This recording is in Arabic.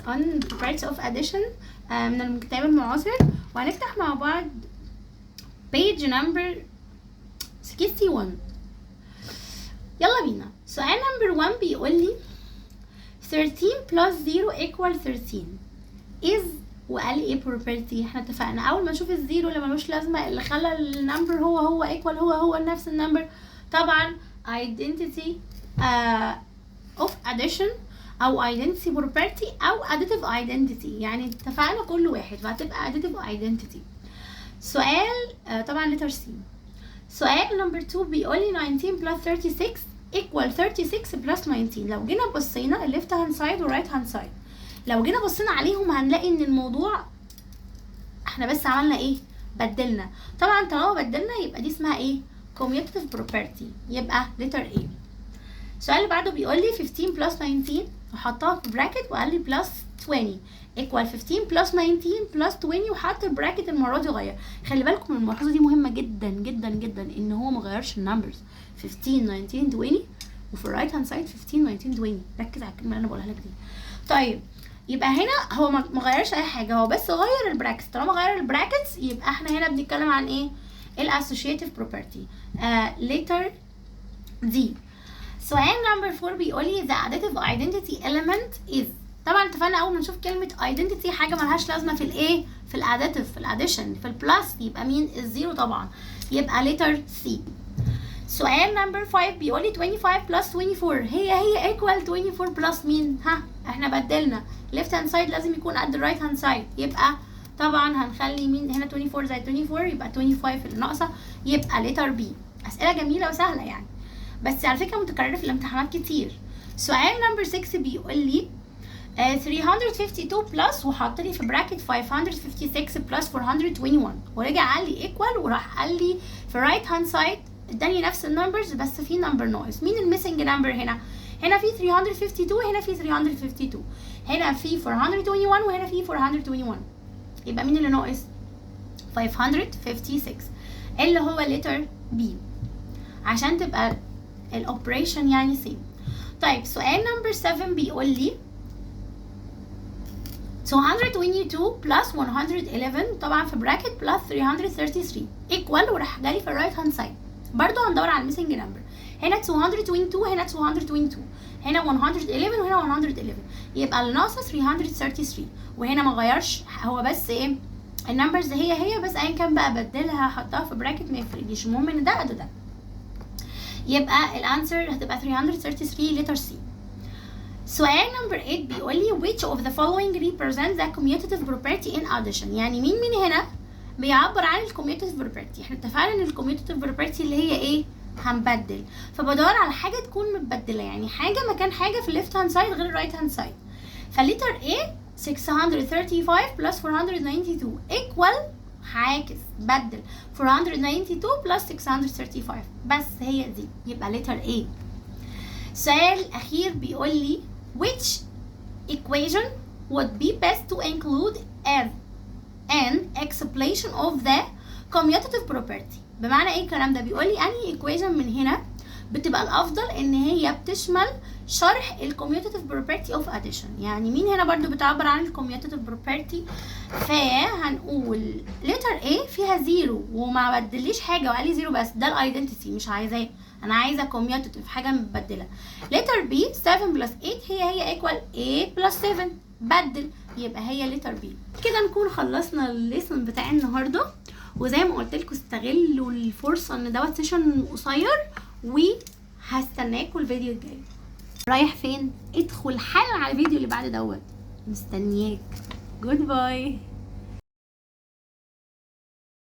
on properties of addition من الكتاب المعاصر، وهنفتح مع بعض page number 61. يلا بينا. سؤال number 1 بيقول لي 13 plus 0 equal 13 is، وقال لي ايه property. احنا اتفقنا اول ما نشوف الزيرو اللي ملوش لازمه اللي خلى النمبر هو equal هو نفس النمبر، طبعا identity of addition او identity property او additive identity، يعني اتفقنا كل واحد فهتبقى additive identity. سؤال طبعا letter C. سؤال number 2 بيقول لي 19 plus 36 equal 36 plus 19. لو جينا بصينا ال left hand side و right hand side، لو جينا بصينا عليهم هنلاقي ان الموضوع احنا بس عملنا ايه؟ بدلنا. طبعا طالما بدلنا يبقى دي اسمها ايه؟ commutative property، يبقى letter A. السؤال اللي بعده بيقول لي 15 plus 19 وحطها في براكت وقال لي plus 20 equal 15 plus 19 plus 20 وحط البراكت المره دي غير. خلي بالكم من الملحوظه دي مهمه جدا جدا جدا، ان هو ما غيرش النمبرز 15 19 20 وفي الرايت هاند سايد 15 19 20. ركز على الكلمه اللي انا بقولها لك دي. طيب يبقى هنا هو ما غيرش اي حاجه، هو بس غير البراكتس. طالما غير البراكتس يبقى احنا هنا بنتكلم عن ايه؟ الاسوشيتيف بروبرتي. letter D. سؤال نمبر 4 بيقول لي the additive identity element is. طبعا اتفقنا اول ما نشوف كلمه identity حاجه ملهاش لازمه في الايه؟ في الاديتيف، في الاديشن، في البلس، يبقى مين؟ الزيرو طبعا، يبقى letter C. سؤال نمبر 5 بيقول لي 25 plus 24 هي equal 24 plus مين؟ ها احنا بدلنا left hand side لازم يكون قد right hand side، يبقى طبعا هنخلي مين هنا 24 زي 24 يبقى 25 اللي ناقصه، يبقى letter B. اسئله جميله وسهله يعني، بس على فكره متكرره في الامتحانات كتير. سؤال نمبر 6 بيقول لي 352 بلس وحط لي في براكت 556 بلس 421 ورجع قال لي equal وراح قال لي في right hand side اداني نفس النمبرز بس في نمبر ناقص. مين الميسنج نمبر هنا؟ هنا في 352 هنا في 352 هنا في 421 وهنا في 421، يبقى مين اللي ناقص؟ 556 اللي هو letter B عشان تبقى الاوبريشن يعني سيم. طيب سؤال نمبر 7 بيقول لي 222 plus 111 طبعا في براكت plus 333 equal وراح جالي في الرايت هاند سايد. برضو هندور على الميسنج نمبر. هنا 222 هنا 222 هنا 111 وهنا 111، يبقى اللي ناقصه 333 وهنا ما غيرش، هو بس ايه النمبرز هي بس ايا كان بقى بدلها حطها في براكت ما يفرقليش، المهم ان ده قد ده، يبقى الانسر هتبقى 333 letter C. سؤال نمبر 8 بيقول لي which of the following represents the commutative property in addition. يعني مين هنا بيعبر عن الكوميوتيف بروبرتي؟ احنا اتفقنا ان الكوميوتيف بروبرتي اللي هي ايه؟ هنبدل، فبدور على حاجه تكون متبدله، يعني حاجه مكان حاجه في الليفت هاند سايد غير الرايت هاند سايد. فالليتر A 635 plus 492 equal هعاكس بدل 492 plus 635 بس هي دي، يبقى letter A. السؤال الاخير بيقول لي which equation would be best to include as an explanation of the commutative property. بمعنى ايه الكلام ده؟ بيقول لي انهي equation من هنا بتبقى الافضل ان هي بتشمل شرح الكوميوتيف بروبرتي اوف اديشن. يعني مين هنا برضو بتعبر عن الكوميوتيف بروبرتي؟ فهنقول letter A فيها زيرو وما بدليش حاجه وقال لي زيرو بس، ده الايدنتيتي مش عايزاه، انا عايزه كوميوتيف حاجه متبدله. letter B 7 plus 8 هي equal 8 plus 7 بدل، يبقى هي letter B. كده نكون خلصنا الليسن بتاع النهارده، وزي ما قلت لكم استغلوا الفرصه ان دوت سيشن قصير، وهستناكم الفيديو الجاي. رايح فين؟ ادخل حالا على الفيديو اللي بعد دوت، مستنياك. جود باي.